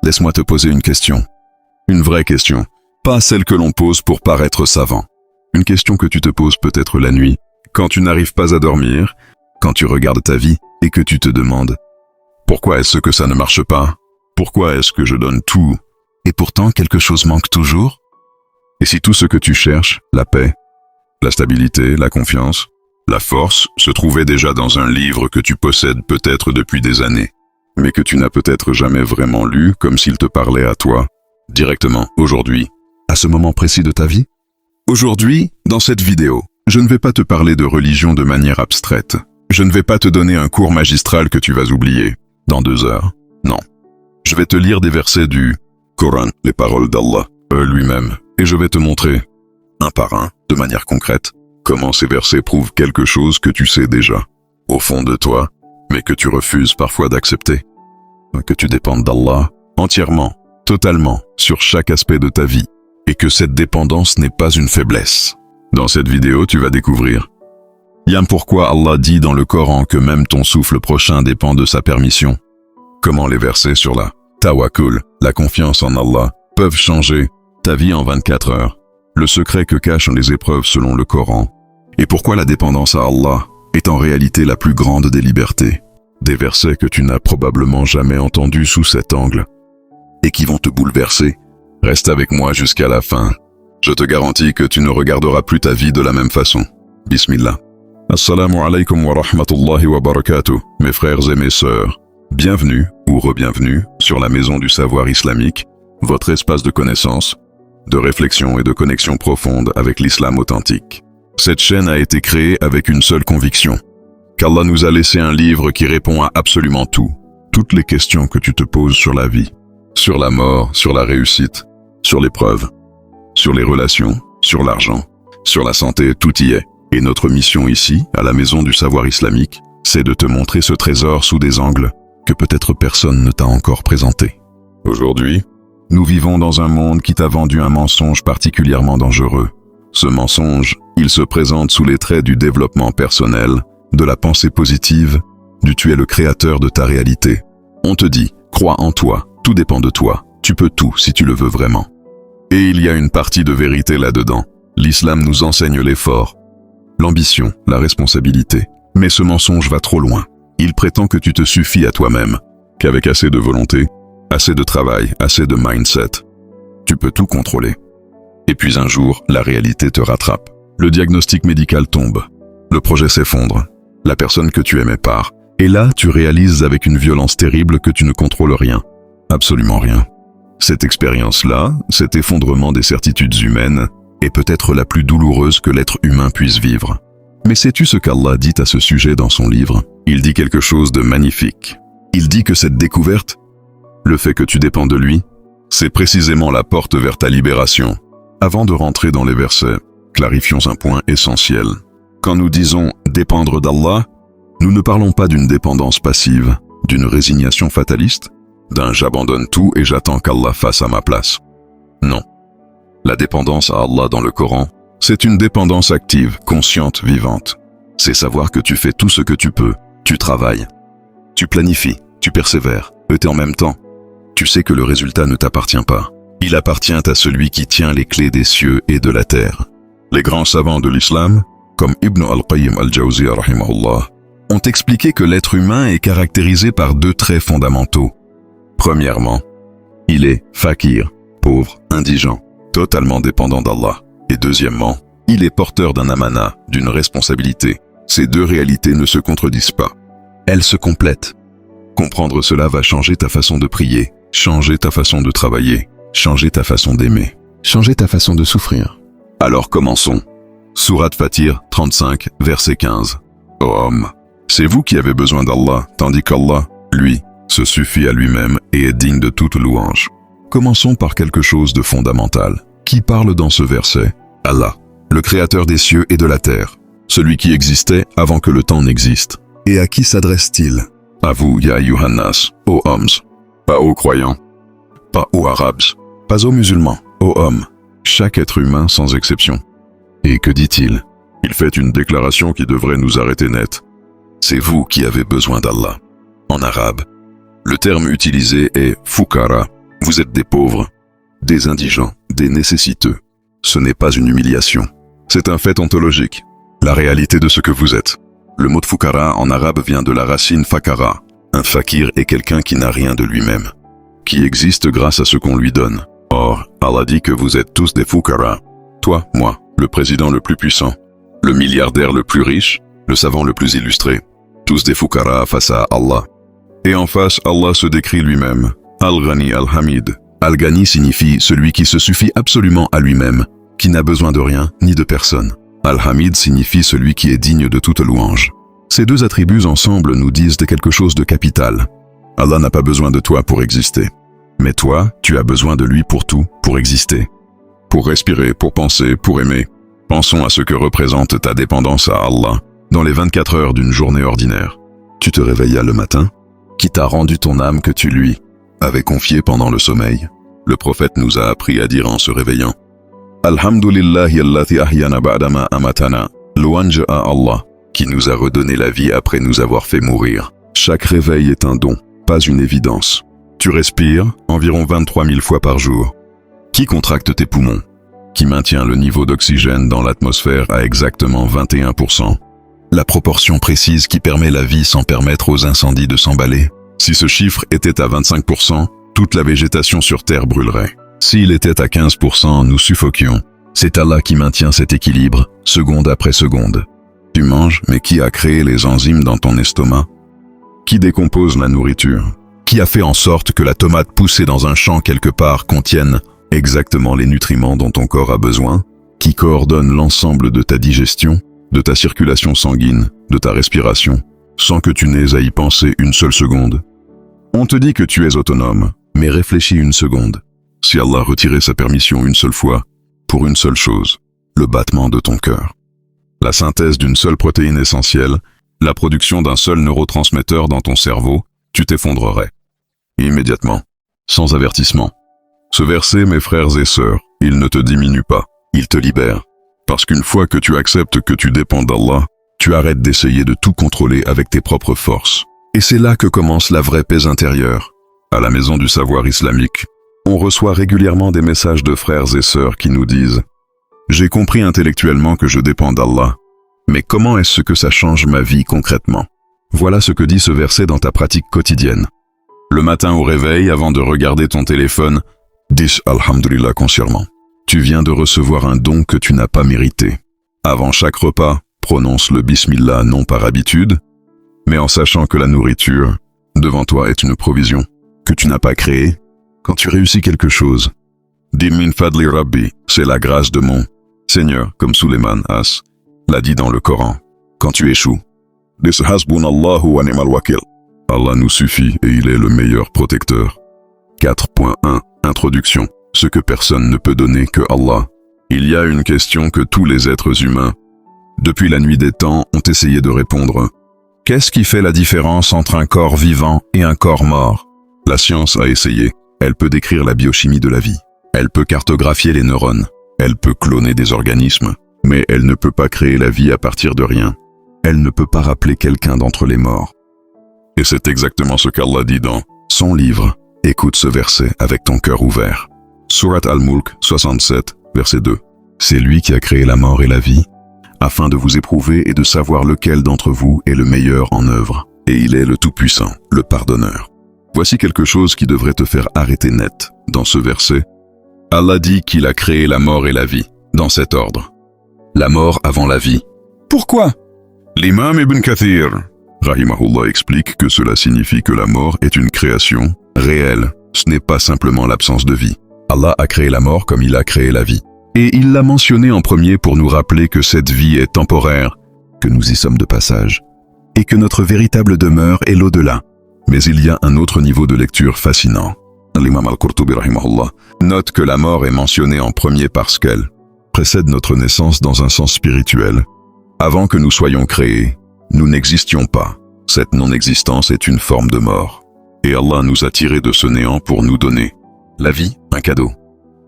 Laisse-moi te poser une question. Une vraie question. Pas celle que l'on pose pour paraître savant. Une question que tu te poses peut-être la nuit, quand tu n'arrives pas à dormir, quand tu regardes ta vie et que tu te demandes « Pourquoi est-ce que ça ne marche pas? Pourquoi est-ce que je donne tout et pourtant quelque chose manque toujours ?» Et si tout ce que tu cherches, la paix, la stabilité, la confiance, la force, se trouvait déjà dans un livre que tu possèdes peut-être depuis des années, mais que tu n'as peut-être jamais vraiment lu comme s'il te parlait à toi, directement, aujourd'hui, à ce moment précis de ta vie? Aujourd'hui, dans cette vidéo, je ne vais pas te parler de religion de manière abstraite. Je ne vais pas te donner un cours magistral que tu vas oublier dans 2 heures. Non. Je vais te lire des versets du Coran, les paroles d'Allah, lui-même, et je vais te montrer, un par un, de manière concrète, comment ces versets prouvent quelque chose que tu sais déjà, au fond de toi, mais que tu refuses parfois d'accepter. Que tu dépendes d'Allah entièrement, totalement, sur chaque aspect de ta vie, et que cette dépendance n'est pas une faiblesse. Dans cette vidéo, tu vas découvrir pourquoi Allah dit dans le Coran que même ton souffle prochain dépend de sa permission. Comment les versets sur la tawakkul, la confiance en Allah, peuvent changer ta vie en 24 heures. Le secret que cachent les épreuves selon le Coran. Et pourquoi la dépendance à Allah est en réalité la plus grande des libertés. Des versets que tu n'as probablement jamais entendus sous cet angle et qui vont te bouleverser. Reste avec moi jusqu'à la fin. Je te garantis que tu ne regarderas plus ta vie de la même façon. Bismillah. Assalamu alaikum wa rahmatullahi wa barakatuh, mes frères et mes sœurs. Bienvenue ou re-bienvenue sur la Maison du Savoir Islamique, votre espace de connaissance, de réflexion et de connexion profonde avec l'islam authentique. Cette chaîne a été créée avec une seule conviction, qu'Allah nous a laissé un livre qui répond à absolument tout, toutes les questions que tu te poses sur la vie, sur la mort, sur la réussite, sur l'épreuve, sur les relations, sur l'argent, sur la santé, tout y est. Et notre mission ici, à la Maison du Savoir Islamique, c'est de te montrer ce trésor sous des angles que peut-être personne ne t'a encore présenté. Aujourd'hui, nous vivons dans un monde qui t'a vendu un mensonge particulièrement dangereux. Ce mensonge, il se présente sous les traits du développement personnel, de la pensée positive, du tu es le créateur de ta réalité. On te dit, crois en toi, tout dépend de toi, tu peux tout si tu le veux vraiment. Et il y a une partie de vérité là-dedans. L'islam nous enseigne l'effort, l'ambition, la responsabilité. Mais ce mensonge va trop loin. Il prétend que tu te suffis à toi-même, qu'avec assez de volonté, assez de travail, assez de mindset, tu peux tout contrôler. Et puis un jour, la réalité te rattrape. Le diagnostic médical tombe. Le projet s'effondre. La personne que tu aimais part. Et là, tu réalises avec une violence terrible que tu ne contrôles rien. Absolument rien. Cette expérience-là, cet effondrement des certitudes humaines, est peut-être la plus douloureuse que l'être humain puisse vivre. Mais sais-tu ce qu'Allah dit à ce sujet dans son livre? Il dit quelque chose de magnifique. Il dit que cette découverte, le fait que tu dépends de lui, c'est précisément la porte vers ta libération. Avant de rentrer dans les versets, clarifions un point essentiel. Quand nous disons « dépendre d'Allah », nous ne parlons pas d'une dépendance passive, d'une résignation fataliste, d'un « j'abandonne tout et j'attends qu'Allah fasse à ma place ». Non. La dépendance à Allah dans le Coran, c'est une dépendance active, consciente, vivante. C'est savoir que tu fais tout ce que tu peux, tu travailles, tu planifies, tu persévères, et en même temps, tu sais que le résultat ne t'appartient pas. Il appartient à celui qui tient les clés des cieux et de la terre. Les grands savants de l'islam, comme Ibn al-Qayyim al-Jawziyya rahimahullah, ont expliqué que l'être humain est caractérisé par 2 traits fondamentaux. Premièrement, il est fakir, pauvre, indigent, totalement dépendant d'Allah. Et deuxièmement, il est porteur d'un amana, d'une responsabilité. Ces 2 réalités ne se contredisent pas. Elles se complètent. Comprendre cela va changer ta façon de prier, changer ta façon de travailler, changer ta façon d'aimer, changer ta façon de souffrir. Alors commençons. Sourate Fatir 35, verset 15. Ô homme, c'est vous qui avez besoin d'Allah, tandis qu'Allah, lui, se suffit à lui-même et est digne de toute louange. Commençons par quelque chose de fondamental. Qui parle dans ce verset? Allah, le créateur des cieux et de la terre, celui qui existait avant que le temps n'existe. Et à qui s'adresse-t-il? À vous, ya Yohannas, ô hommes, pas aux croyants, pas aux arabes, pas aux musulmans, ô hommes, chaque être humain sans exception. Et que dit-il? Il fait une déclaration qui devrait nous arrêter net. C'est vous qui avez besoin d'Allah. En arabe, le terme utilisé est fukara, Vous êtes des pauvres, des indigents, des nécessiteux. Ce n'est pas une humiliation. C'est un fait ontologique. La réalité de ce que vous êtes. Le mot de fukara en arabe vient de la racine fakara. Un fakir est quelqu'un qui n'a rien de lui-même, qui existe grâce à ce qu'on lui donne. Or, Allah dit que vous êtes tous des fukara. Toi, moi, le président le plus puissant, le milliardaire le plus riche, le savant le plus illustré. Tous des fukara face à Allah. Et en face, Allah se décrit lui-même. Al-Ghani Al-Hamid. Al-Ghani signifie celui qui se suffit absolument à lui-même, qui n'a besoin de rien ni de personne. Al-Hamid signifie celui qui est digne de toute louange. Ces deux attributs ensemble nous disent de quelque chose de capital. Allah n'a pas besoin de toi pour exister. Mais toi, tu as besoin de lui pour tout, pour exister. Pour respirer, pour penser, pour aimer. Pensons à ce que représente ta dépendance à Allah dans les 24 heures d'une journée ordinaire. Tu te réveillas le matin, qui t'a rendu ton âme que tu lui avais confiée pendant le sommeil. Le prophète nous a appris à dire en se réveillant: Alhamdulillahi allati ahyana ba'dama amatana. Louange à Allah, qui nous a redonné la vie après nous avoir fait mourir. Chaque réveil est un don, pas une évidence. Tu respires environ 23 000 fois par jour. Qui contracte tes poumons? Qui maintient le niveau d'oxygène dans l'atmosphère à exactement 21%? La proportion précise qui permet la vie sans permettre aux incendies de s'emballer? Si ce chiffre était à 25%, toute la végétation sur Terre brûlerait. S'il était à 15%, nous suffoquions. C'est Allah qui maintient cet équilibre, seconde après seconde. Tu manges, mais qui a créé les enzymes dans ton estomac? Qui décompose la nourriture? Qui a fait en sorte que la tomate poussée dans un champ quelque part contienne exactement les nutriments dont ton corps a besoin? Qui coordonne l'ensemble de ta digestion, de ta circulation sanguine, de ta respiration, sans que tu n'aies à y penser une seule seconde? On te dit que tu es autonome, mais réfléchis une seconde. Si Allah retirait sa permission une seule fois, pour une seule chose, le battement de ton cœur, la synthèse d'une seule protéine essentielle, la production d'un seul neurotransmetteur dans ton cerveau, tu t'effondrerais. Immédiatement, sans avertissement. Ce verset, mes frères et sœurs, il ne te diminue pas, il te libère. Parce qu'une fois que tu acceptes que tu dépends d'Allah, tu arrêtes d'essayer de tout contrôler avec tes propres forces. Et c'est là que commence la vraie paix intérieure. À la Maison du Savoir Islamique, on reçoit régulièrement des messages de frères et sœurs qui nous disent « J'ai compris intellectuellement que je dépends d'Allah, mais comment est-ce que ça change ma vie concrètement ?» Voilà ce que dit ce verset dans ta pratique quotidienne. Le matin au réveil, avant de regarder ton téléphone, dis Alhamdulillah consciemment. Tu viens de recevoir un don que tu n'as pas mérité. Avant chaque repas, prononce le Bismillah non par habitude, mais en sachant que la nourriture, devant toi, est une provision que tu n'as pas créée. Quand tu réussis quelque chose, dis Min Fadli Rabbi, c'est la grâce de mon Seigneur, comme Suleiman As l'a dit dans le Coran. Quand tu échoues, dis Hasbunallahu wa ni'mal wakil. Allah nous suffit et il est le meilleur protecteur. 4.1 Introduction. Ce que personne ne peut donner que Allah. Il y a une question que tous les êtres humains, depuis la nuit des temps, ont essayé de répondre. Qu'est-ce qui fait la différence entre un corps vivant et un corps mort? La science a essayé. Elle peut décrire la biochimie de la vie. Elle peut cartographier les neurones. Elle peut cloner des organismes. Mais elle ne peut pas créer la vie à partir de rien. Elle ne peut pas rappeler quelqu'un d'entre les morts. Et c'est exactement ce qu'Allah dit dans son livre. Écoute ce verset avec ton cœur ouvert. Surat Al-Mulk 67, verset 2. C'est lui qui a créé la mort et la vie, afin de vous éprouver et de savoir lequel d'entre vous est le meilleur en œuvre. Et il est le Tout-Puissant, le Pardonneur. Voici quelque chose qui devrait te faire arrêter net. Dans ce verset, Allah dit qu'il a créé la mort et la vie, dans cet ordre. La mort avant la vie. Pourquoi? L'imam Ibn Kathir, rahimahullah, explique que cela signifie que la mort est une création réelle. Ce n'est pas simplement l'absence de vie. Allah a créé la mort comme il a créé la vie. Et il l'a mentionné en premier pour nous rappeler que cette vie est temporaire, que nous y sommes de passage, et que notre véritable demeure est l'au-delà. Mais il y a un autre niveau de lecture fascinant. L'imam Al-Qurtubi rahimahullah note que la mort est mentionnée en premier parce qu'elle précède notre naissance dans un sens spirituel. Avant que nous soyons créés, nous n'existions pas. Cette non-existence est une forme de mort. Et Allah nous a tirés de ce néant pour nous donner la vie, un cadeau,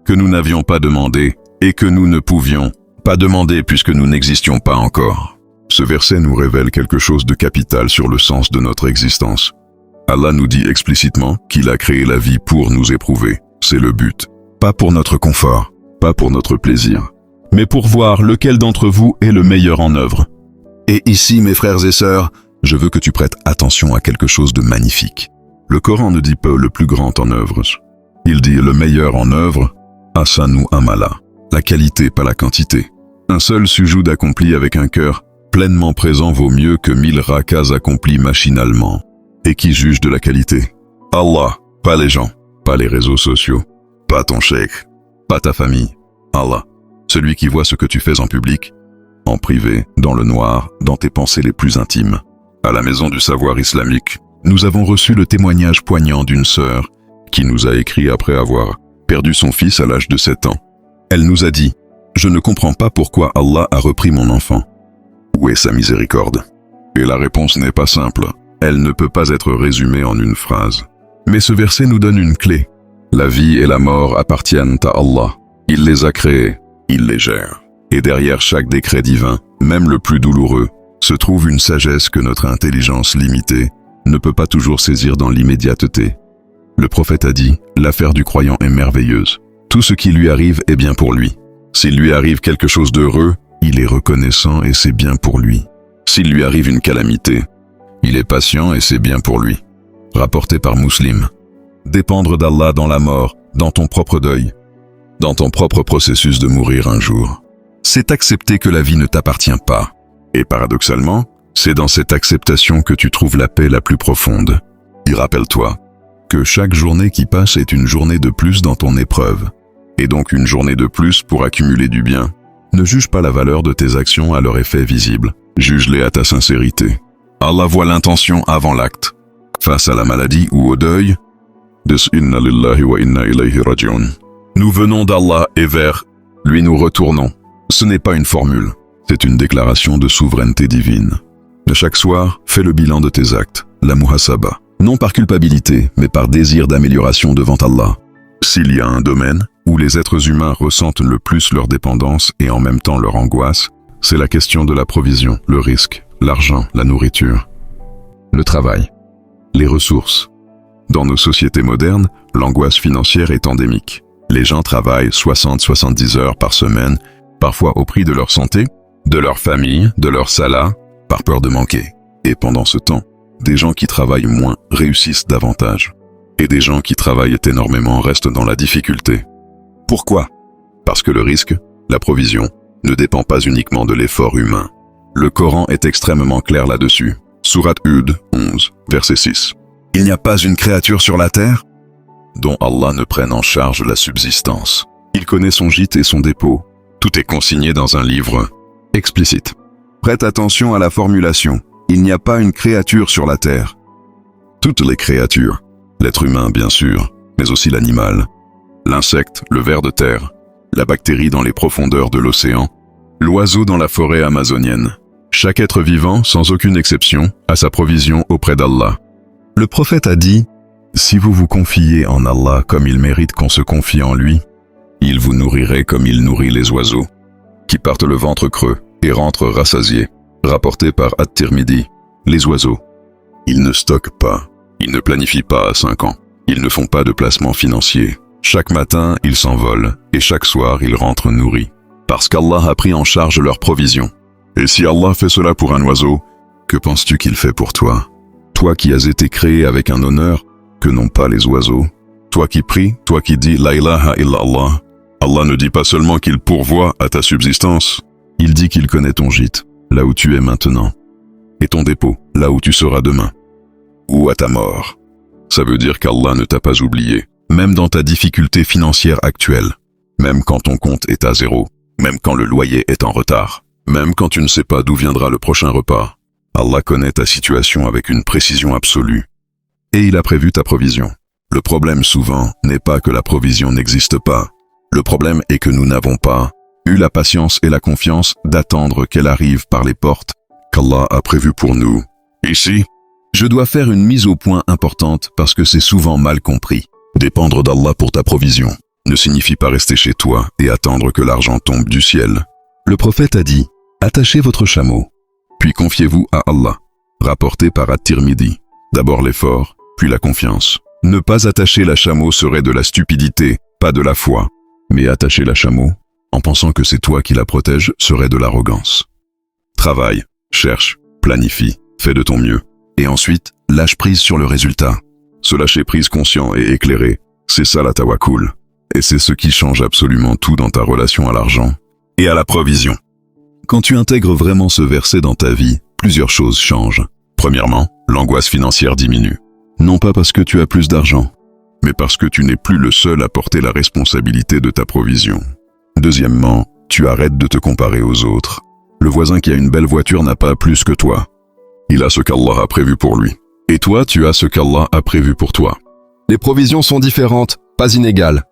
que nous n'avions pas demandé et que nous ne pouvions pas demander puisque nous n'existions pas encore. Ce verset nous révèle quelque chose de capital sur le sens de notre existence. Allah nous dit explicitement qu'il a créé la vie pour nous éprouver. C'est le but. Pas pour notre confort, pas pour notre plaisir, mais pour voir lequel d'entre vous est le meilleur en œuvre. Et ici, mes frères et sœurs, je veux que tu prêtes attention à quelque chose de magnifique. Le Coran ne dit pas le plus grand en œuvre. Il dit le meilleur en œuvre, Ahsanu amala. La qualité, pas la quantité. Un seul sujoud accompli avec un cœur pleinement présent vaut mieux que 1000 rakas accomplis machinalement. Et qui juge de la qualité? Allah, pas les gens, pas les réseaux sociaux, pas ton cheikh, pas ta famille. Allah, celui qui voit ce que tu fais en public, en privé, dans le noir, dans tes pensées les plus intimes. À la Maison du Savoir Islamique, nous avons reçu le témoignage poignant d'une sœur qui nous a écrit après avoir perdu son fils à l'âge de 7 ans. Elle nous a dit « Je ne comprends pas pourquoi Allah a repris mon enfant. Où est sa miséricorde ?» Et la réponse n'est pas simple. Elle ne peut pas être résumée en une phrase. Mais ce verset nous donne une clé. La vie et la mort appartiennent à Allah. Il les a créés, il les gère. Et derrière chaque décret divin, même le plus douloureux, se trouve une sagesse que notre intelligence limitée ne peut pas toujours saisir dans l'immédiateté. Le prophète a dit, l'affaire du croyant est merveilleuse. Tout ce qui lui arrive est bien pour lui. S'il lui arrive quelque chose d'heureux, il est reconnaissant et c'est bien pour lui. S'il lui arrive une calamité, il est patient et c'est bien pour lui. Rapporté par Muslim. Dépendre d'Allah dans la mort, dans ton propre deuil, dans ton propre processus de mourir un jour. C'est accepter que la vie ne t'appartient pas. Et paradoxalement, c'est dans cette acceptation que tu trouves la paix la plus profonde. Et rappelle-toi que chaque journée qui passe est une journée de plus dans ton épreuve. Et donc une journée de plus pour accumuler du bien. Ne juge pas la valeur de tes actions à leur effet visible. Juge-les à ta sincérité. Allah voit l'intention avant l'acte. Face à la maladie ou au deuil, inna lillahi wa inna ilayhi raji'un. Nous venons d'Allah et vers lui nous retournons. Ce n'est pas une formule, c'est une déclaration de souveraineté divine. De chaque soir, fais le bilan de tes actes, la muhasaba. Non par culpabilité, mais par désir d'amélioration devant Allah. S'il y a un domaine où les êtres humains ressentent le plus leur dépendance et en même temps leur angoisse, c'est la question de la provision, le risque, l'argent, la nourriture, le travail, les ressources. Dans nos sociétés modernes, l'angoisse financière est endémique. Les gens travaillent 60-70 heures par semaine, parfois au prix de leur santé, de leur famille, de leur salaire, par peur de manquer. Et pendant ce temps, des gens qui travaillent moins réussissent davantage. Et des gens qui travaillent énormément restent dans la difficulté. Pourquoi? Parce que le risque, la provision, ne dépend pas uniquement de l'effort humain. Le Coran est extrêmement clair là-dessus. Sourate Hud 11, verset 6. Il n'y a pas une créature sur la terre dont Allah ne prenne en charge la subsistance. Il connaît son gîte et son dépôt. Tout est consigné dans un livre explicite. Prête attention à la formulation. Il n'y a pas une créature sur la terre. Toutes les créatures, l'être humain bien sûr, mais aussi l'animal, l'insecte, le ver de terre, la bactérie dans les profondeurs de l'océan, l'oiseau dans la forêt amazonienne. Chaque être vivant, sans aucune exception, a sa provision auprès d'Allah. Le prophète a dit, « Si vous vous confiez en Allah comme il mérite qu'on se confie en lui, il vous nourrirait comme il nourrit les oiseaux, qui partent le ventre creux et rentrent rassasiés. » Rapporté par At-Tirmidhi. Les oiseaux, ils ne stockent pas, ils ne planifient pas à 5 ans, ils ne font pas de placement financier. Chaque matin, ils s'envolent et chaque soir, ils rentrent nourris. Parce qu'Allah a pris en charge leur provision. Et si Allah fait cela pour un oiseau, que penses-tu qu'il fait pour toi? Toi qui as été créé avec un honneur que n'ont pas les oiseaux. Toi qui pries, toi qui dis La ilaha illallah. Allah ne dit pas seulement qu'il pourvoit à ta subsistance, il dit qu'il connaît ton gîte, là où tu es maintenant, et ton dépôt, là où tu seras demain, ou à ta mort. Ça veut dire qu'Allah ne t'a pas oublié, même dans ta difficulté financière actuelle, même quand ton compte est à zéro, même quand le loyer est en retard, même quand tu ne sais pas d'où viendra le prochain repas. Allah connaît ta situation avec une précision absolue, et il a prévu ta provision. Le problème souvent n'est pas que la provision n'existe pas, le problème est que nous n'avons pas eu la patience et la confiance d'attendre qu'elle arrive par les portes qu'Allah a prévues pour nous. Ici, je dois faire une mise au point importante parce que c'est souvent mal compris. Dépendre d'Allah pour ta provision ne signifie pas rester chez toi et attendre que l'argent tombe du ciel. Le prophète a dit, attachez votre chameau, puis confiez-vous à Allah. Rapporté par At-Tirmidhi. D'abord l'effort puis la confiance. Ne pas attacher la chameau serait de la stupidité, pas de la foi. Mais attacher la chameau, en pensant que c'est toi qui la protège, serait de l'arrogance. Travaille, cherche, planifie, fais de ton mieux. Et ensuite, lâche prise sur le résultat. Se lâcher prise conscient et éclairé, c'est ça la tawakkul. Et c'est ce qui change absolument tout dans ta relation à l'argent et à la provision. Quand tu intègres vraiment ce verset dans ta vie, plusieurs choses changent. Premièrement, l'angoisse financière diminue. Non pas parce que tu as plus d'argent, mais parce que tu n'es plus le seul à porter la responsabilité de ta provision. Deuxièmement, tu arrêtes de te comparer aux autres. Le voisin qui a une belle voiture n'a pas plus que toi. Il a ce qu'Allah a prévu pour lui. Et toi, tu as ce qu'Allah a prévu pour toi. Les provisions sont différentes, pas inégales.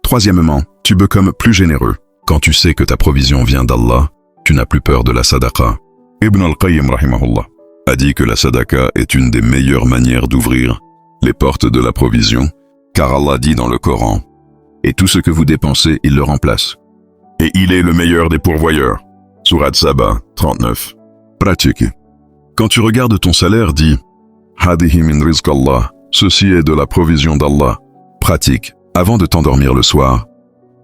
Troisièmement, tu becomes plus généreux. Quand tu sais que ta provision vient d'Allah, tu n'as plus peur de la sadaqa. Ibn al-Qayyim rahimahullah a dit que la sadaqa est une des meilleures manières d'ouvrir les portes de la provision, car Allah dit dans le Coran, « Et tout ce que vous dépensez, il le remplace. Et il est le meilleur des pourvoyeurs. » Sourate Saba 39. Pratique. Quand tu regardes ton salaire, dis « Hadihi min rizq Allah » ceci est de la provision d'Allah. Pratique. Avant de t'endormir le soir,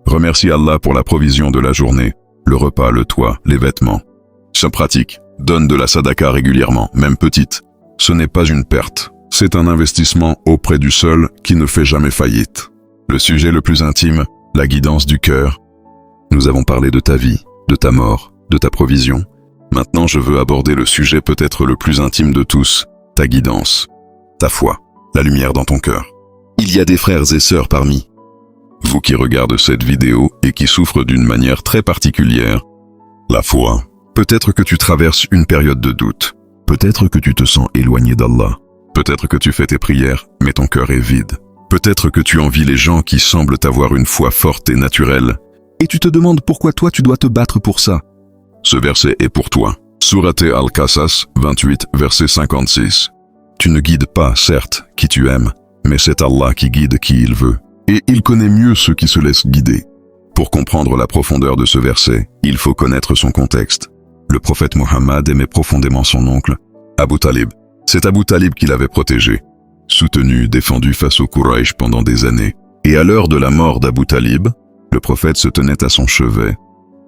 remercie Allah pour la provision de la journée, le repas, le toit, les vêtements. Se pratique. Donne de la sadaqa régulièrement, même petite. Ce n'est pas une perte. C'est un investissement auprès du seul qui ne fait jamais faillite. Le sujet le plus intime, la guidance du cœur. Nous avons parlé de ta vie, de ta mort, de ta provision. Maintenant, je veux aborder le sujet peut-être le plus intime de tous, ta guidance, ta foi, la lumière dans ton cœur. Il y a des frères et sœurs parmi vous qui regardent cette vidéo et qui souffrent d'une manière très particulière. La foi. Peut-être que tu traverses une période de doute. Peut-être que tu te sens éloigné d'Allah. Peut-être que tu fais tes prières, mais ton cœur est vide. Peut-être que tu envies les gens qui semblent avoir une foi forte et naturelle. Et tu te demandes pourquoi toi tu dois te battre pour ça. Ce verset est pour toi. Sourate Al-Qasas 28, verset 56. Tu ne guides pas, certes, qui tu aimes, mais c'est Allah qui guide qui il veut. Et il connaît mieux ceux qui se laissent guider. Pour comprendre la profondeur de ce verset, il faut connaître son contexte. Le prophète Mohammed aimait profondément son oncle, Abu Talib. C'est Abu Talib qui l'avait protégé, soutenu, défendu face aux Quraysh pendant des années. Et à l'heure de la mort d'Abu Talib, le prophète se tenait à son chevet,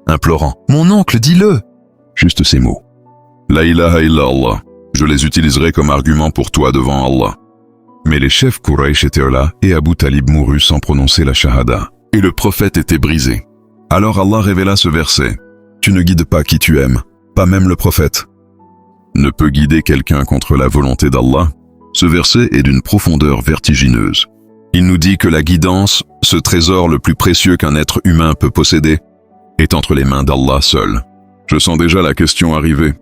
implorant « Mon oncle, dis-le !» Juste ces mots. « La ilaha illallah, je les utiliserai comme argument pour toi devant Allah. » Mais les chefs Quraysh étaient là et Abu Talib mourut sans prononcer la shahada. Et le prophète était brisé. Alors Allah révéla ce verset. Tu ne guides pas qui tu aimes, pas même le prophète. Ne peut guider quelqu'un contre la volonté d'Allah. Ce verset est d'une profondeur vertigineuse. Il nous dit que la guidance, ce trésor le plus précieux qu'un être humain peut posséder, est entre les mains d'Allah seul. Je sens déjà la question arriver.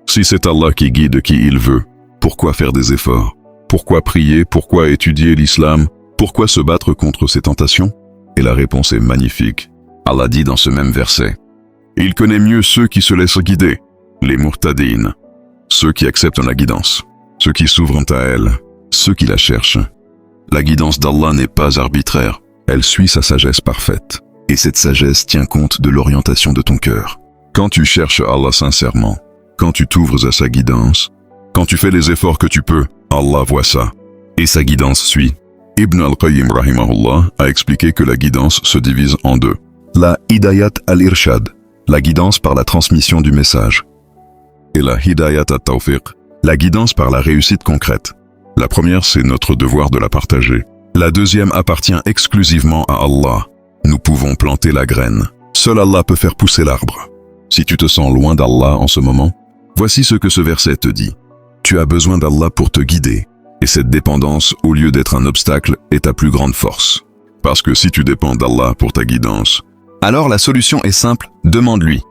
Si c'est Allah qui guide qui il veut, pourquoi faire des efforts? Pourquoi prier? Pourquoi étudier l'islam? Pourquoi se battre contre ces tentations? Et la réponse est magnifique. Allah dit dans ce même verset, « Il connaît mieux ceux qui se laissent guider, les murtadines, ceux qui acceptent la guidance, ceux qui s'ouvrent à elle, ceux qui la cherchent. » La guidance d'Allah n'est pas arbitraire, elle suit sa sagesse parfaite. Et cette sagesse tient compte de l'orientation de ton cœur. Quand tu cherches Allah sincèrement, quand tu t'ouvres à sa guidance, quand tu fais les efforts que tu peux, Allah voit ça. Et sa guidance suit. Ibn al-Qayyim rahimahullah a expliqué que la guidance se divise en deux. La hidayat al-irshad, la guidance par la transmission du message. Et la hidayat al-tawfiq, la guidance par la réussite concrète. La première, c'est notre devoir de la partager. La deuxième appartient exclusivement à Allah. Nous pouvons planter la graine. Seul Allah peut faire pousser l'arbre. Si tu te sens loin d'Allah en ce moment, voici ce que ce verset te dit. Tu as besoin d'Allah pour te guider. Et cette dépendance, au lieu d'être un obstacle, est ta plus grande force. Parce que si tu dépends d'Allah pour ta guidance, alors la solution est simple, demande-lui.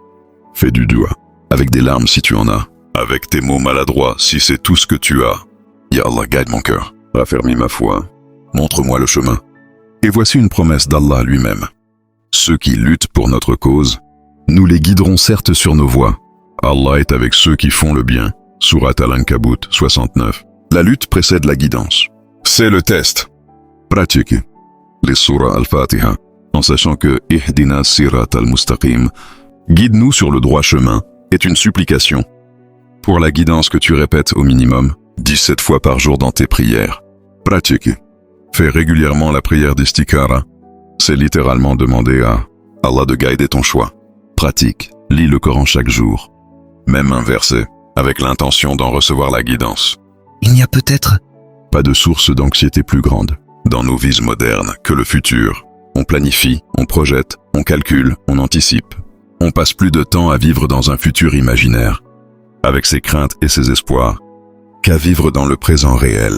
Fais du dua, avec des larmes si tu en as, avec tes mots maladroits si c'est tout ce que tu as. Ya Allah, guide mon cœur, raffermis ma foi, montre-moi le chemin. Et voici une promesse d'Allah lui-même. Ceux qui luttent pour notre cause, nous les guiderons certes sur nos voies. Allah est avec ceux qui font le bien. Sourate Al-Ankabut 69. La lutte précède la guidance. C'est le test. Pratique les surahs Al-Fatiha en sachant que « Ihdina sirat al-mustaqim » guide-nous sur le droit chemin est une supplication. Pour la guidance que tu répètes au minimum 17 fois par jour dans tes prières. Pratique. Fais régulièrement la prière d'istikhara. C'est littéralement demander à Allah de guider ton choix. Pratique. Lis le Coran chaque jour. Même un verset, avec l'intention d'en recevoir la guidance. Il n'y a peut-être Pas de source d'anxiété plus grande, dans nos vies modernes, que le futur. On planifie, on projette, on calcule, on anticipe. On passe plus de temps à vivre dans un futur imaginaire, avec ses craintes et ses espoirs, qu'à vivre dans le présent réel.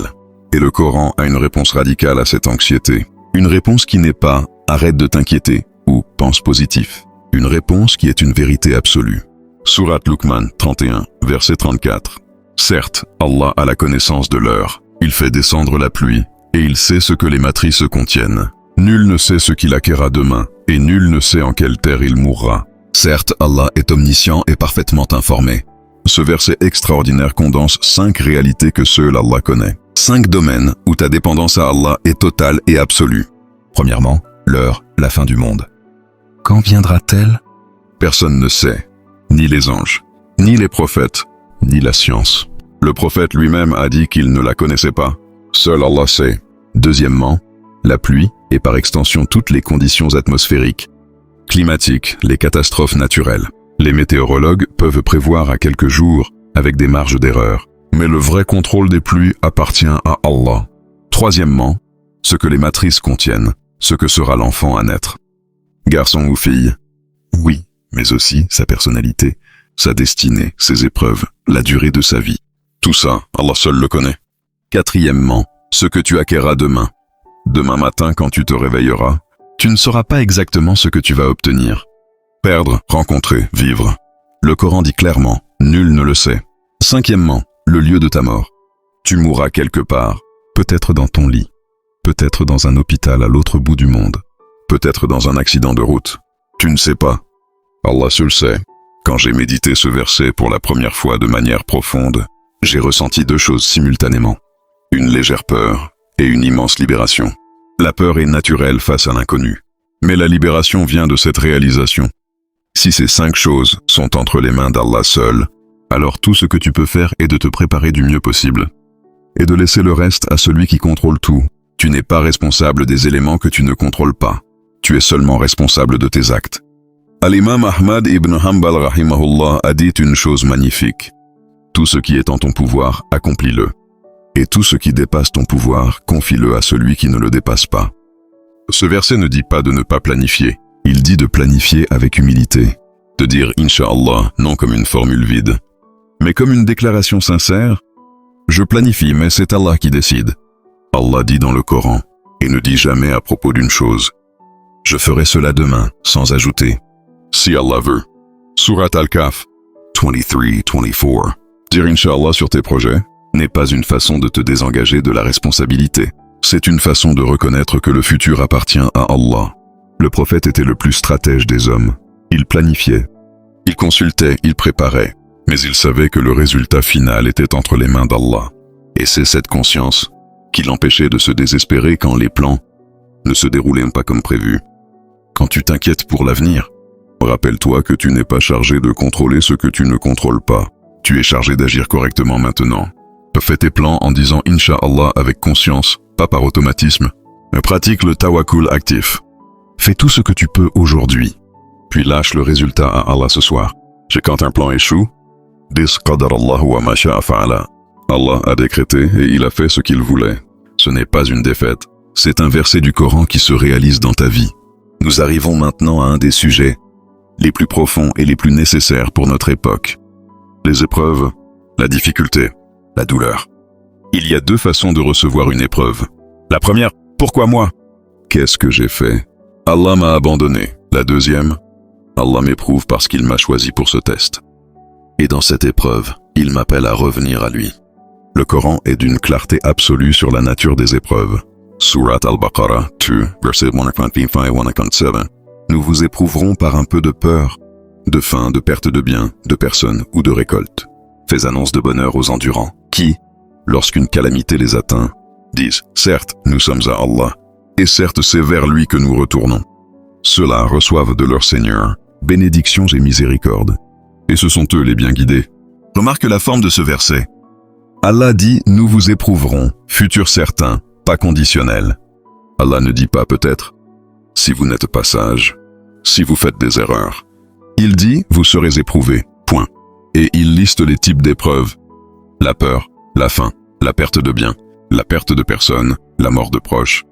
Et le Coran a une réponse radicale à cette anxiété. Une réponse qui n'est pas « arrête de t'inquiéter » ou « pense positif ». Une réponse qui est une vérité absolue. Sourate Luqman 31, verset 34. Certes, Allah a la connaissance de l'heure. Il fait descendre la pluie, et il sait ce que les matrices contiennent. Nul ne sait ce qu'il acquérera demain, et nul ne sait en quelle terre il mourra. Certes, Allah est omniscient et parfaitement informé. Ce verset extraordinaire condense 5 réalités que seul Allah connaît. 5 domaines où ta dépendance à Allah est totale et absolue. Premièrement, l'heure, la fin du monde. Quand viendra-t-elle? Personne ne sait, ni les anges, ni les prophètes, ni la science. Le prophète lui-même a dit qu'il ne la connaissait pas. Seul Allah sait. Deuxièmement, la pluie et par extension toutes les conditions atmosphériques, climatiques, les catastrophes naturelles. Les météorologues peuvent prévoir à quelques jours avec des marges d'erreur. Mais le vrai contrôle des pluies appartient à Allah. Troisièmement, ce que les matrices contiennent, ce que sera l'enfant à naître. Garçon ou fille? Oui, mais aussi sa personnalité, sa destinée, ses épreuves, la durée de sa vie. Tout ça, Allah seul le connaît. Quatrièmement, ce que tu acquerras demain. Demain matin, quand tu te réveilleras, tu ne sauras pas exactement ce que tu vas obtenir. Perdre, rencontrer, vivre. Le Coran dit clairement, nul ne le sait. Cinquièmement, le lieu de ta mort. Tu mourras quelque part, peut-être dans ton lit, peut-être dans un hôpital à l'autre bout du monde, peut-être dans un accident de route. Tu ne sais pas. Allah seul sait. Quand j'ai médité ce verset pour la première fois de manière profonde, j'ai ressenti 2 choses simultanément. Une légère peur et une immense libération. La peur est naturelle face à l'inconnu, mais la libération vient de cette réalisation. Si ces 5 choses sont entre les mains d'Allah seul, alors tout ce que tu peux faire est de te préparer du mieux possible et de laisser le reste à celui qui contrôle tout. Tu n'es pas responsable des éléments que tu ne contrôles pas. Tu es seulement responsable de tes actes. Al-Imam Ahmad ibn Hanbal rahimahullah a dit une chose magnifique. Tout ce qui est en ton pouvoir, accomplis-le. Et tout ce qui dépasse ton pouvoir, confie-le à celui qui ne le dépasse pas. Ce verset ne dit pas de ne pas planifier. Il dit de planifier avec humilité. De dire Inch'Allah, non comme une formule vide, mais comme une déclaration sincère. Je planifie, mais c'est Allah qui décide. Allah dit dans le Coran, et ne dit jamais à propos d'une chose. Je ferai cela demain, sans ajouter. Si Allah veut. Surat Al-Kahf 23-24. Dire Inch'Allah sur tes projets n'est pas une façon de te désengager de la responsabilité. C'est une façon de reconnaître que le futur appartient à Allah. Le prophète était le plus stratège des hommes. Il planifiait, il consultait, il préparait, mais il savait que le résultat final était entre les mains d'Allah. Et c'est cette conscience qui l'empêchait de se désespérer quand les plans ne se déroulaient pas comme prévu. Quand tu t'inquiètes pour l'avenir, rappelle-toi que tu n'es pas chargé de contrôler ce que tu ne contrôles pas. Tu es chargé d'agir correctement maintenant. Fais tes plans en disant Inch'Allah avec conscience, pas par automatisme. Pratique le tawakkul actif. Fais tout ce que tu peux aujourd'hui, puis lâche le résultat à Allah ce soir. Quand un plan échoue, dis qadarallahu wa ma sha'a fa'ala. Allah a décrété et il a fait ce qu'il voulait. Ce n'est pas une défaite, c'est un verset du Coran qui se réalise dans ta vie. Nous arrivons maintenant à un des sujets les plus profonds et les plus nécessaires pour notre époque. Les épreuves, la difficulté, la douleur. Il y a 2 façons de recevoir une épreuve. La première, pourquoi moi? Qu'est-ce que j'ai fait? Allah m'a abandonné. La deuxième, Allah m'éprouve parce qu'il m'a choisi pour ce test. Et dans cette épreuve, il m'appelle à revenir à lui. Le Coran est d'une clarté absolue sur la nature des épreuves. Surat Al-Baqarah 2, verset 125-127. Nous vous éprouverons par un peu de peur, de faim, de perte de biens, de personnes ou de récolte. Fais annonce de bonheur aux endurants, qui, lorsqu'une calamité les atteint, disent « Certes, nous sommes à Allah, et certes c'est vers lui que nous retournons. » Ceux-là reçoivent de leur Seigneur bénédictions et miséricordes, et ce sont eux les bien guidés. Remarque la forme de ce verset. Allah dit « Nous vous éprouverons », futur certain, pas conditionnel. Allah ne dit pas peut-être, si vous n'êtes pas sage, si vous faites des erreurs. Il dit, vous serez éprouvés, point. Et il liste les types d'épreuves. La peur, la faim, la perte de biens, la perte de personnes, la mort de proches,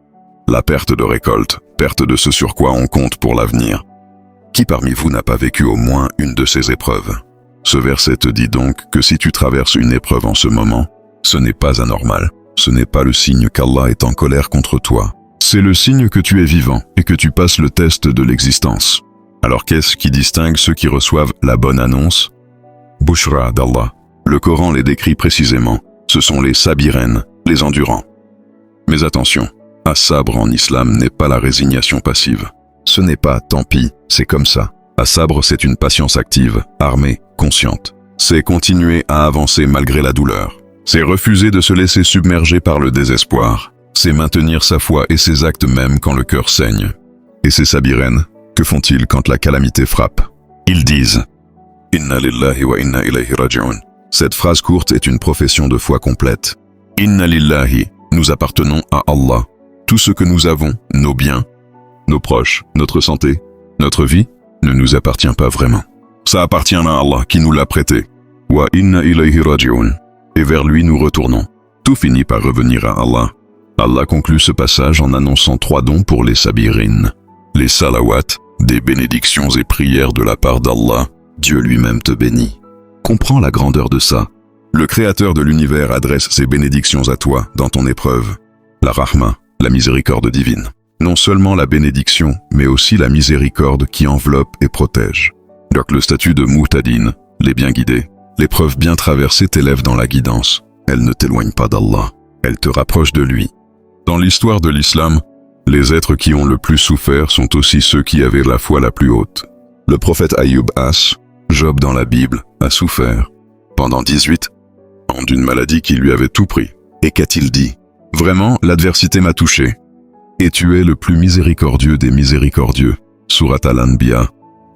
la perte de récolte, perte de ce sur quoi on compte pour l'avenir. Qui parmi vous n'a pas vécu au moins une de ces épreuves? Ce verset te dit donc que si tu traverses une épreuve en ce moment, ce n'est pas anormal. Ce n'est pas le signe qu'Allah est en colère contre toi. C'est le signe que tu es vivant et que tu passes le test de l'existence. Alors qu'est-ce qui distingue ceux qui reçoivent la bonne annonce? Bushra d'Allah. Le Coran les décrit précisément. Ce sont les sabirènes, les endurants. Mais attention, as-sabr en islam n'est pas la résignation passive. Ce n'est pas tant pis, c'est comme ça. As-sabr, c'est une patience active, armée, consciente. C'est continuer à avancer malgré la douleur. C'est refuser de se laisser submerger par le désespoir. C'est maintenir sa foi et ses actes même quand le cœur saigne. Et ces sabirènes, que font-ils quand la calamité frappe? Ils disent « Inna lillahi wa inna ilayhi raji'un ». Cette phrase courte est une profession de foi complète. « Inna lillahi » nous appartenons à Allah. Tout ce que nous avons, nos biens, nos proches, notre santé, notre vie, ne nous appartient pas vraiment. Ça appartient à Allah qui nous l'a prêté. « Wa inna ilayhi raji'un » et vers lui nous retournons. Tout finit par revenir à Allah. Allah conclut ce passage en annonçant 3 dons pour les sabirines. Les salawats, des bénédictions et prières de la part d'Allah, Dieu lui-même te bénit. Comprends la grandeur de ça. Le Créateur de l'univers adresse ses bénédictions à toi dans ton épreuve. La rahma, la miséricorde divine. Non seulement la bénédiction, mais aussi la miséricorde qui enveloppe et protège. Donc le statut de muhtadin, les bien guidés, l'épreuve bien traversée t'élève dans la guidance. Elle ne t'éloigne pas d'Allah, elle te rapproche de lui. Dans l'histoire de l'islam, les êtres qui ont le plus souffert sont aussi ceux qui avaient la foi la plus haute. Le prophète Ayyub Job dans la Bible, a souffert pendant 18 ans d'une maladie qui lui avait tout pris. Et qu'a-t-il dit? Vraiment, l'adversité m'a touché. Et tu es le plus miséricordieux des miséricordieux. Surat Al-Anbiya,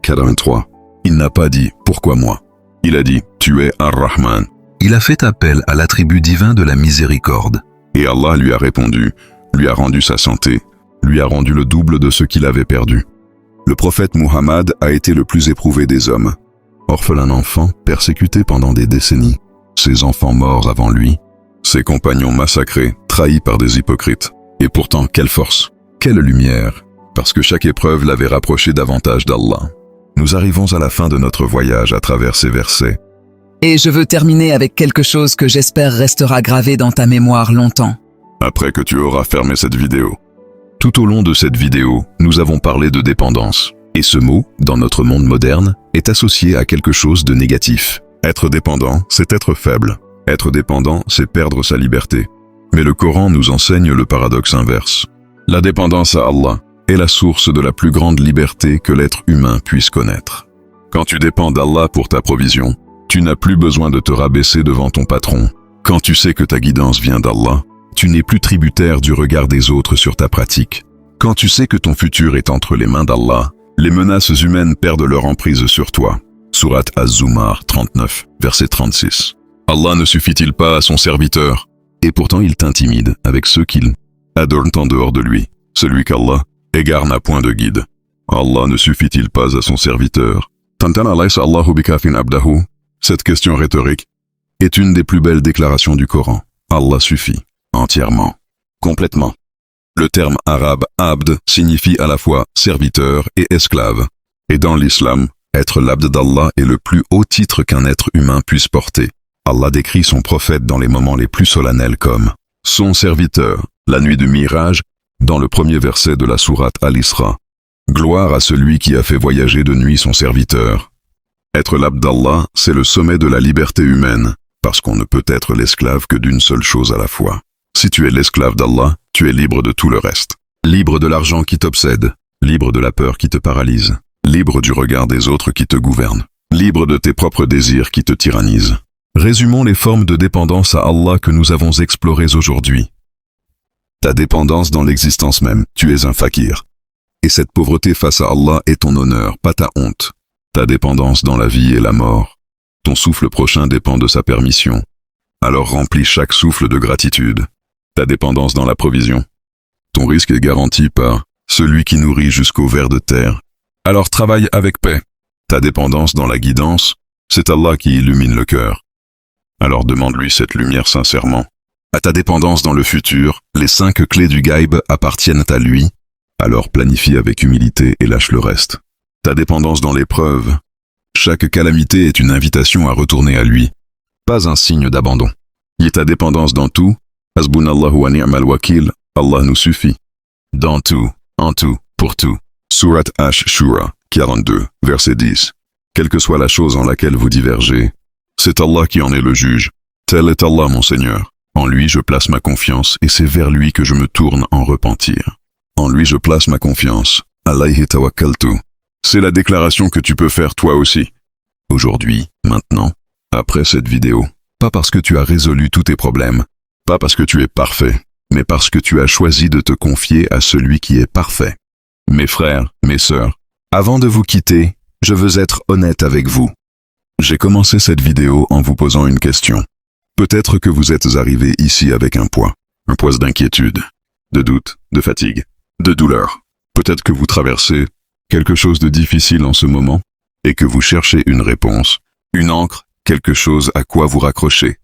43. Il n'a pas dit « Pourquoi moi ?» Il a dit « Tu es Ar-Rahman ». Il a fait appel à l'attribut divin de la miséricorde. Et Allah lui a répondu, lui a rendu sa santé, lui a rendu le double de ce qu'il avait perdu. Le prophète Muhammad a été le plus éprouvé des hommes. Orphelin enfant, persécuté pendant des décennies, ses enfants morts avant lui, ses compagnons massacrés, trahis par des hypocrites. Et pourtant, quelle force, quelle lumière, parce que chaque épreuve l'avait rapproché davantage d'Allah. Nous arrivons à la fin de notre voyage à travers ces versets. Et je veux terminer avec quelque chose que j'espère restera gravé dans ta mémoire longtemps. Après que tu auras fermé cette vidéo. Tout au long de cette vidéo, nous avons parlé de dépendance. Et ce mot, dans notre monde moderne, est associé à quelque chose de négatif. Être dépendant, c'est être faible. Être dépendant, c'est perdre sa liberté. Mais le Coran nous enseigne le paradoxe inverse. La dépendance à Allah est la source de la plus grande liberté que l'être humain puisse connaître. Quand tu dépends d'Allah pour ta provision, tu n'as plus besoin de te rabaisser devant ton patron. Quand tu sais que ta guidance vient d'Allah, tu n'es plus tributaire du regard des autres sur ta pratique. Quand tu sais que ton futur est entre les mains d'Allah, les menaces humaines perdent leur emprise sur toi. Surat Az-Zumar 39, verset 36. Allah ne suffit-il pas à son serviteur? Et pourtant il t'intimide avec ceux qu'il adorent en dehors de lui. Celui qu'Allah égare n'a point de guide. Allah ne suffit-il pas à son serviteur? Tantana laysa Allahu bikafin abdahu. Cette question rhétorique est une des plus belles déclarations du Coran. Allah suffit, entièrement, complètement. Le terme arabe « abd » signifie à la fois serviteur et esclave. Et dans l'islam, être l'abd d'Allah est le plus haut titre qu'un être humain puisse porter. Allah décrit son prophète dans les moments les plus solennels comme « son serviteur », la nuit du Miraj, dans le premier verset de la sourate Al-Isra. Gloire à celui qui a fait voyager de nuit son serviteur. Être l'abd d'Allah, c'est le sommet de la liberté humaine, parce qu'on ne peut être l'esclave que d'une seule chose à la fois. Si tu es l'esclave d'Allah, tu es libre de tout le reste. Libre de l'argent qui t'obsède, libre de la peur qui te paralyse, libre du regard des autres qui te gouvernent, libre de tes propres désirs qui te tyrannisent. Résumons les formes de dépendance à Allah que nous avons explorées aujourd'hui. Ta dépendance dans l'existence même, tu es un fakir. Et cette pauvreté face à Allah est ton honneur, pas ta honte. Ta dépendance dans la vie et la mort. Ton souffle prochain dépend de sa permission. Alors remplis chaque souffle de gratitude. Ta dépendance dans la provision. Ton risque est garanti par celui qui nourrit jusqu'au ver de terre. Alors travaille avec paix. Ta dépendance dans la guidance, c'est Allah qui illumine le cœur. Alors demande-lui cette lumière sincèrement. À ta dépendance dans le futur, les 5 clés du Ghaib appartiennent à lui. Alors planifie avec humilité et lâche le reste. Ta dépendance dans l'épreuve. Chaque calamité est une invitation à retourner à lui. Pas un signe d'abandon. Et ta dépendance dans tout. Hasbunallahu wa ni'mal wakil, Allah nous suffit. Dans tout, en tout, pour tout. Surat Ash-Shura, 42, verset 10. Quelle que soit la chose en laquelle vous divergez, c'est Allah qui en est le juge. Tel est Allah mon Seigneur. En lui je place ma confiance et c'est vers lui que je me tourne en repentir. En lui je place ma confiance. Alayhi tawakkaltu. C'est la déclaration que tu peux faire toi aussi. Aujourd'hui, maintenant, après cette vidéo. Pas parce que tu as résolu tous tes problèmes. Pas parce que tu es parfait. Mais parce que tu as choisi de te confier à celui qui est parfait. Mes frères, mes sœurs, avant de vous quitter, je veux être honnête avec vous. J'ai commencé cette vidéo en vous posant une question. Peut-être que vous êtes arrivé ici avec un poids d'inquiétude, de doute, de fatigue, de douleur. Peut-être que vous traversez quelque chose de difficile en ce moment et que vous cherchez une réponse, une encre, quelque chose à quoi vous raccrocher.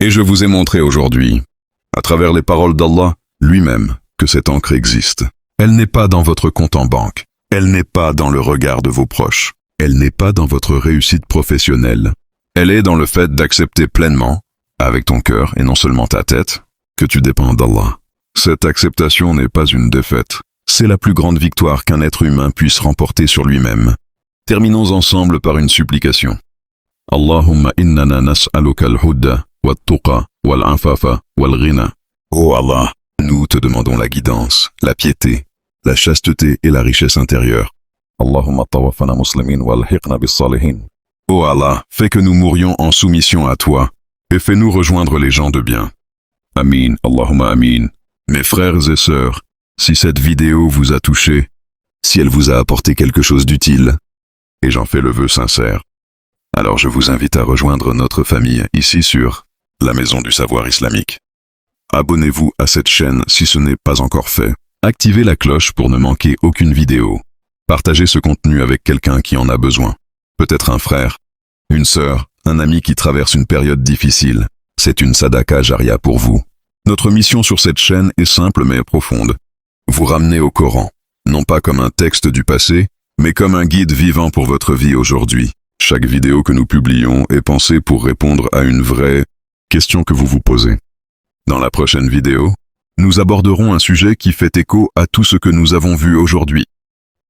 Et je vous ai montré aujourd'hui, à travers les paroles d'Allah lui-même, que cette encre existe. Elle n'est pas dans votre compte en banque. Elle n'est pas dans le regard de vos proches. Elle n'est pas dans votre réussite professionnelle. Elle est dans le fait d'accepter pleinement, avec ton cœur et non seulement ta tête, que tu dépends d'Allah. Cette acceptation n'est pas une défaite. C'est la plus grande victoire qu'un être humain puisse remporter sur lui-même. Terminons ensemble par une supplication. Allahumma innana nas'aluka al-hudda, wat-tuqa, wal-afafa, wal-ghina. Oh Allah, nous te demandons la guidance, la piété, la chasteté et la richesse intérieure. Allahumma tawaffana muslimin wal-hiqna bis-salihin. Oh Allah, fais que nous mourions en soumission à toi, et fais-nous rejoindre les gens de bien. Amin, Allahumma amin. Mes frères et sœurs, si cette vidéo vous a touché, si elle vous a apporté quelque chose d'utile, et j'en fais le vœu sincère, alors je vous invite à rejoindre notre famille ici sur la Maison du Savoir Islamique. Abonnez-vous à cette chaîne si ce n'est pas encore fait. Activez la cloche pour ne manquer aucune vidéo. Partagez ce contenu avec quelqu'un qui en a besoin. Peut-être un frère, une sœur, un ami qui traverse une période difficile. C'est une sadaka jaria pour vous. Notre mission sur cette chaîne est simple mais profonde. Vous ramener au Coran, non pas comme un texte du passé, mais comme un guide vivant pour votre vie aujourd'hui. Chaque vidéo que nous publions est pensée pour répondre à une vraie question que vous vous posez. Dans la prochaine vidéo, nous aborderons un sujet qui fait écho à tout ce que nous avons vu aujourd'hui.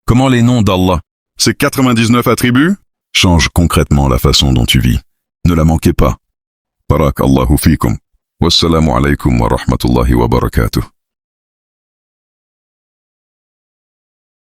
Comment les noms d'Allah, ces 99 attributs, changent concrètement la façon dont tu vis. Ne la manquez pas. Barakallahu fikum. Wassalamu alaikum wa rahmatullahi wa barakatuh.